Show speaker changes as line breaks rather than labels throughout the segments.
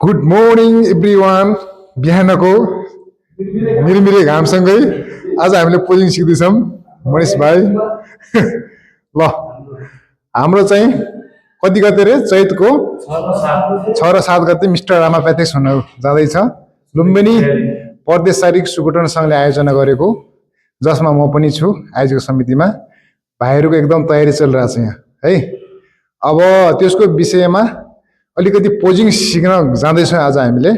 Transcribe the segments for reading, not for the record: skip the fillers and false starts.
Good morning everyone. बिहानको मिरमिरे घामसँगै आज हामीले पोजिङ सिक्दैछौँ मनिष भाइ। ल हाम्रो चाहिँ कति गते रे चैतको 6 र 7 गते मिस्टर रामा प्याथेक्स हुन जाँदैछ। लुम्बिनी प्रदेश शारीरिक सुकुटन सङ्घले आयोजना गरेको, जसमा म पनि छु आयोजक समितिमा। भाइहरूको एकदम तयारी चलिरहेको छ यहाँ है। अब त्यसको विषयमा अलिकति पोजिङ सिक्न जाँदैछौँ आज हामीले।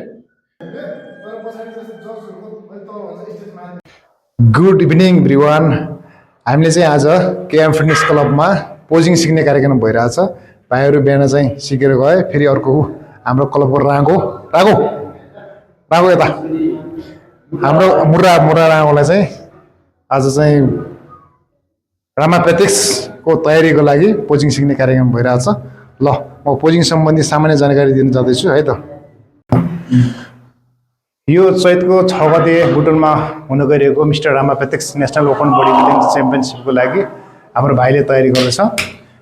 Good evening everyone. हामीले चाहिँ आज केएम फिटनेस क्लबमा पोजिङ सिक्ने कार्यक्रम भइरहेछ। भाइहरू बिहान चाहिँ सिकेर गए, फेरि अर्को हाम्रो क्लबको रागो यता हाम्रो मुर्रा रागोलाई चाहिँ आज चाहिँ रामापेथिक्सको तयारीको लागि पोजिङ सिक्ने कार्यक्रम भइरहेछ। ल म पोजिङ सम्बन्धी सामान्य जानकारी दिन जाँदैछु है त। यो चैतको 6 गते बुटोलमा हुन गइरहेको मिस्टर रामापेथिक्स नेसनल ओपन बडी बिल्डिङ च्याम्पियनसिपको लागि हाम्रो भाइले तयारी गर्दैछ।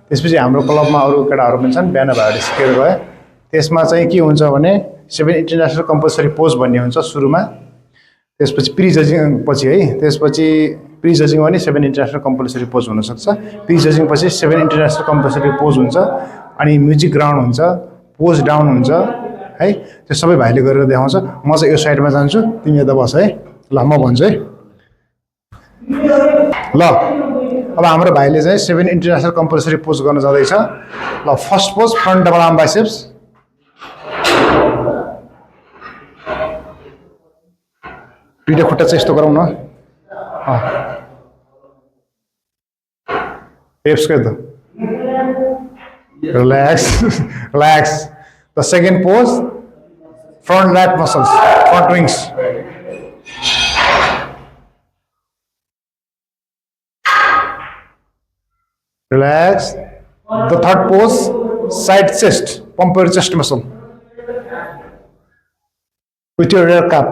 त्यसपछि हाम्रो क्लबमा अरू केटाहरू पनि छन्, बिहान भाइहरूले सिकेर गए। त्यसमा चाहिँ के हुन्छ भने 7 इन्टरनेसनल कम्पलसरी पोज भन्ने हुन्छ सुरुमा, त्यसपछि प्री जजिङ पछि है, त्यसपछि प्री जजिङ भने 7 इन्टरनेसनल कम्पलसरी पोज हुनसक्छ। प्री जजिङ पछि 7 इन्टरनेसनल कम्पलसरी पोज हुन्छ, अनि म्युजिक ग्राउन्ड हुन्छ, पोज डाउन हुन्छ है। त्यो सबै भाइले गरेर देखाउँछ। म चाहिँ यो साइडमा जान्छु, तिमी यता बस है। ल म भन्छु है। ल अब हाम्रो भाइले चाहिँ 7 इन्टरनेसनल कम्पलसरी पोज गर्न जाँदैछ। ल first pose front double arm biceps. दुईटा खुट्टा चाहिँ यस्तो गरौँ न। एप्सको त relax. The second pose, front lat muscles, front wings. Relax. The third pose, side chest, pump your chest muscle with your rear calf.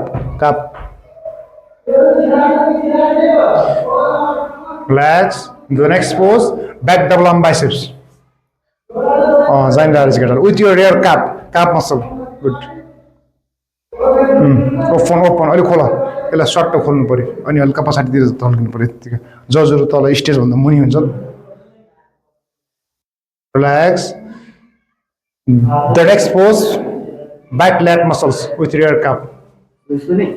Relax. The next pose, back double arm biceps. With your rear calf muscle. Good. Open. अलि खोला, यसलाई short खोल्नु पर्यो, अनि हल्का पछाडितिर तल्किनु पर्यो। त्यतिकै जजहरू तल स्टेज भन्दा मुनि हुन्छ। Relax. The next pose, back lat muscles with rear calf.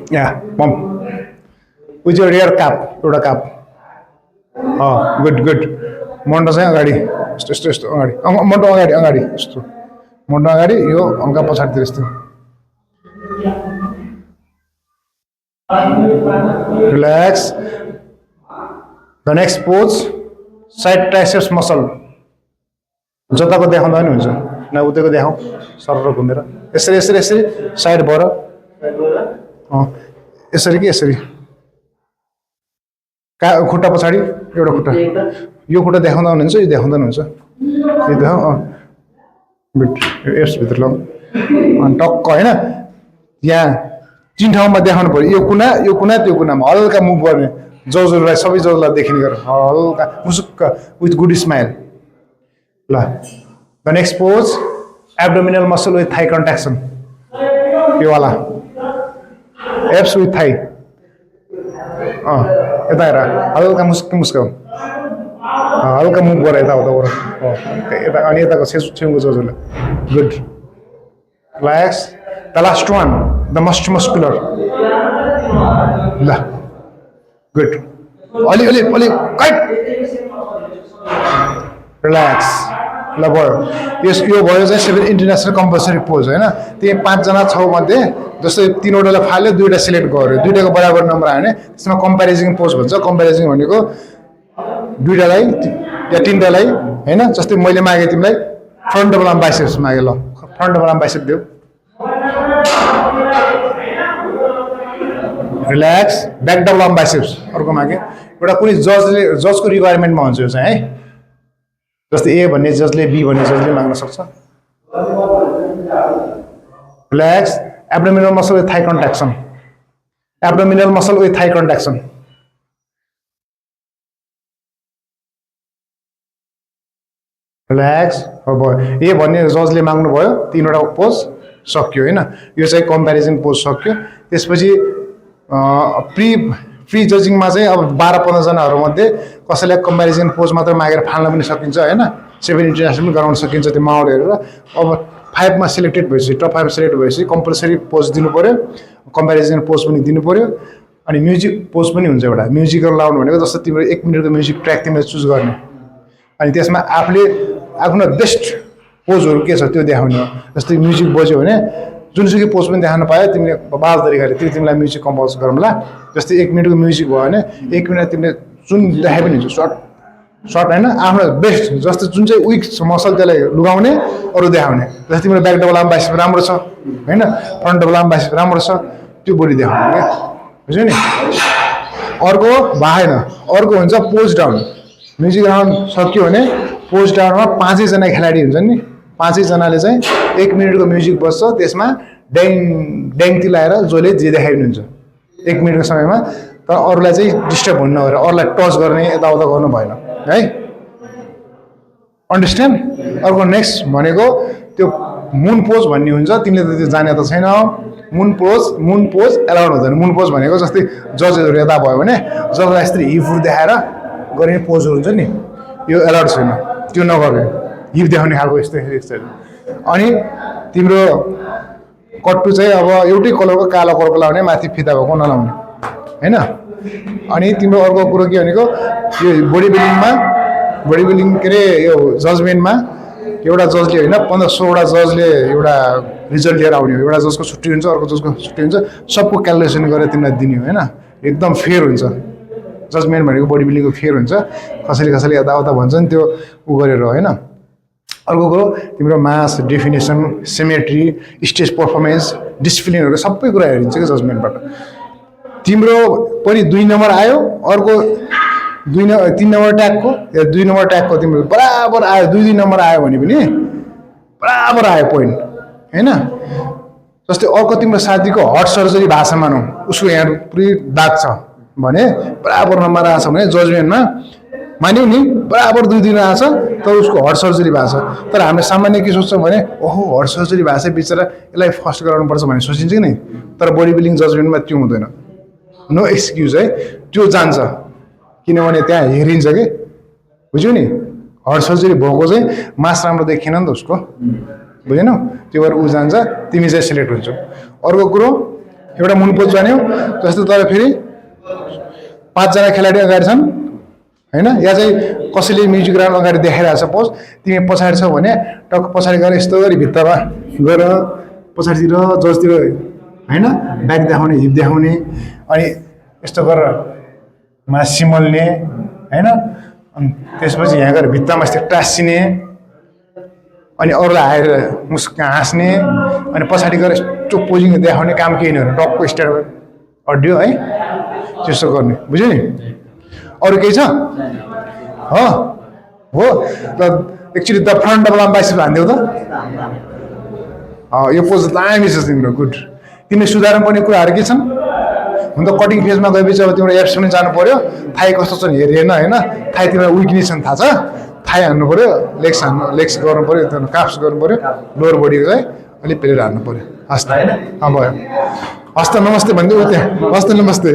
Yeah, pump. With your rear calf, एउटा calf. Good. मुन्टो चाहिँ अगाडि यस्तो अगाडि, मुन्टो अगाडि यस्तो, मुन्टो अगाडि, यो हल्का पछाडितिर यस्तो। Relax. The next pose, side triceps muscle. जताको देखाउँदा पनि हुन्छ, न उतैको देखाउँ, सरर घुमेर यसरी साइड भएर यसरी कि यसरी खुट्टा पछाडि एउटा खुट्टा, यो खुट्टा देखाउँदा पनि हुन्छ, यो देखाउँदा पनि हुन्छ। यो देखाउँ एप्स भित्र ल अनि टक्क होइन, यहाँ 3 ठाउँमा देखाउनु पर्यो। यो कुना त्यो कुनामा हल्का मुभ गर्ने, जजहरूलाई सबै जजलाई देखिने गरेर हल्का मुसुक्क विथ गुड स्माइल। ल the next pose, abdominal muscle with thigh contraction. यो वाला एप्स विथ थाई, यता हेर हल्का मुस्क हल्का मुभ गर यता अनि यताको छेउको जजलाई। Good. Relax. The last one, the most muscular. ल गुड। अलि काइट। रिल्याक्स। ल भयो। यो भयो चाहिँ 7 इन्टरनेसनल कम्पलसरी पोज होइन। त्यही 5 जना 6 मध्ये जस्तै 3वटालाई फाल्यो, 2वटा सिलेक्ट गर्यो, 2टाको बराबर नम्बर आयो भने त्यसमा कम्पेरिजन पोज भन्छ। कम्पेरिजन भनेको 2टालाई या 3टालाई होइन, जस्तै मैले मागेँ तिमीलाई फ्रन्ट डबल आर्म बाइसेप्स मागेँ। ल फ्रन्ट डबल आर्म बाइसेप देऊ। Relax. Back double arm biceps अर्को मागेँ। एउटा कुनै जजको रिक्वायरमेन्टमा हुन्छ यो चाहिँ है, जस्तै ए भन्ने जजले, बी भन्ने जजले माग्न सक्छ। Relax. Abdominal muscle with thigh contraction. Abdominal muscle with thigh contraction. Relax. अब ए भन्ने जजले माग्नु भयो 3वटा पोज। सक्यो होइन यो चाहिँ कम्पेरिजन पोज सक्यो त्यसपछि प्री जजिङमा चाहिँ अब 12-15 जनाहरूमध्ये कसैलाई कम्पेरिजन पोज मात्र मागेर फाल्न पनि सकिन्छ होइन 7 इन्टरनेसनल पनि गराउन सकिन्छ त्यो माहौल हेरेर अब 5 मा सिलेक्टेड भएपछि टप 5 सिलेक्ट भएपछि कम्पलसरी पोज दिनु पर्यो कम्पेरिजन पोज पनि दिनु पर्यो अनि म्युजिक पोज पनि हुन्छ एउटा म्युजिकल लाउनु भनेको जस्तो तिम्रो 1 मिनेटको म्युजिक ट्र्याक तिमीले चुज गर्ने अनि त्यसमा आफूले आफ्नो बेस्ट पोजहरू के छ त्यो देखाउने हो जस्तै म्युजिक बज्यो भने जुनसुकै पोज पनि देखाउन पायो तिमीले बाल तरिकाले त्यो तिमीलाई म्युजिक कम्पोज गरौँला जस्तै 1 मिनेटको म्युजिक भयो भने 1 मिनेट तिमीले जुन देखाए पनि हुन्छ सर्ट होइन आफ्नो बेस्ट जस्तो जुन चाहिँ विक मसल त्यसलाई लुगाउने अरू देखाउने जस्तै तिम्रो ब्याक डबल आर्म बाइसेप राम्रो छ होइन फ्रन्ट डबल आर्म बाइसेप राम्रो छ त्यो बडी देखाउने क्या बुझ्यो नि अर्को भएन अर्को हुन्छ पोज डाउन म्युजिक राउन्ड सक्यो भने पोज डाउनमा 5 जना खेलाडी हुन्छन् नि 5 जनाले चाहिँ 1 मिनेटको म्युजिक बज्छ त्यसमा ड्याङ तिलाएर जसले जे देखाइनुहुन्छ 1 मिनेटको समयमा तर अरूलाई चाहिँ डिस्टर्ब हुनु नभएर अरूलाई टच गर्ने यताउता गर्नु भएन है अन्डरस्ट्यान्ड अर्को नेक्स्ट भनेको त्यो मुन पोज भन्ने हुन्छ तिमीले त त्यो जाने त छैन मुन पोज एलाउड हुँदैन मुन पोज भनेको जस्तै जजेसहरू यता भयो भने जजलाई यस्तै हिप देखाएर गर्ने पोजहरू हुन्छ नि यो एलाउड छैन त्यो नगर्ने हिप देखाउने खालको यस्तो अनि तिम्रो कट्टु चाहिँ अब एउटै कलरको कालो कलरको लाउने माथि फिता भएको नलाउने होइन अनि तिम्रो अर्को कुरो के भनेको यो बडी बिल्डिङ के अरे यो जजमेन्टमा एउटा जजले होइन 1500वटा जजले एउटा रिजल्ट लिएर आउने हो एउटा जजको छुट्टी हुन्छ अर्को जजको छुट्टी हुन्छ सबको क्यालकुलेसन गरेर तिमीलाई दिने हो होइन एकदम फेयर हुन्छ जजमेन्ट भनेको बडी बिल्डिङको फेयर हुन्छ कसैले यताउता भन्छन् त्यो उ गरेर होइन अर्को कुरो तिम्रो मास डेफिनेसन सिमेट्री स्टेज पर्फर्मेन्स डिसिप्लिनहरू सबै कुरा हेरिन्छ क्या जजमेन्टबाट तिम्रो पनि 2 नम्बर आयो अर्को 3 नम्बर ट्यागको या 2 नम्बर ट्यागको तिम्रो बराबर आयो 2 नम्बर आयो भने पनि बराबर आयो पोइन्ट होइन जस्तै अर्को तिम्रो साथीको हर्ट सर्जरी भाषा मानौँ उसको यहाँ पुरै दाग छ भने बराबर नम्बर आएछ भने जजमेन्टमा मान्यौ नि बराबर 2 दिन आएछ तर उसको हर्ट सर्जरी भएको छ तर हामीले सामान्य के सोच्छौँ भने ओहो हर्ट सर्जरी भएको छ बिचरा यसलाई फर्स्ट गराउनुपर्छ भन्ने सोचिन्छ कि नै तर बडी बिल्डिङ जजमेन्टमा त्यो हुँदैन नो एक्सक्युज है त्यो जान्छ किनभने त्यहाँ हेरिन्छ कि बुझ्यौ नि हर्ट सर्जरी भएको चाहिँ मास राम्रो देखिएन नि त उसको बुझेनौ त्यो भएर ऊ जान्छ तिमी चाहिँ सिलेक्ट हुन्छौ अर्को कुरो एउटा मुन पोज जान्यौ जस्तो तर फेरि 5 जना खेलाडी अगाडि छन् हैन या चाहिँ कसैले म्युजिक राउन्ड अगाडि देखाइरहेको छ पोज तिमी पछाडि छौ भने टक पछाडि गएर यस्तो गरी भित्तामा गएर पछाडितिर जजतिर हैन ब्याक देखाउने हिप देखाउने अनि यस्तो गरेर मासी मल्ने हैन अनि त्यसपछि यहाँ गएर भित्तामा यस्तो टाँसिने अनि अरूलाई आएर मुस्क हाँस्ने अनि पछाडि गएर यस्तो पोजिङ देखाउने काम केही नगर्ने टक्को स्ट्यान्ड अड्यो है त्यसो गर्ने बुझ्यौ नि अरू केही छ हो त actually the front double arm bicep हान्दियौ त यो पोज दामी छ तिम्रो गुड तिमीले सुधार्नु पर्ने कुराहरू के छन् हुन त कटिङ फेजमा गएपछि अब तिम्रो एप्स पनि जानु पर्यो थाई कस्तो छ हेरेन होइन थाई तिमीलाई विकनेस छ थाहा छ थाई हान्नु पर्यो लेग्स गर्नु पर्यो त्यो काफ्स गर्नु पर्यो लोवर बडीको चाहिँ अलिक प्लेयर हान्नु पर्यो हस् त भयो हस् त नमस्ते भनिदियो त्यहाँ हस् त नमस्ते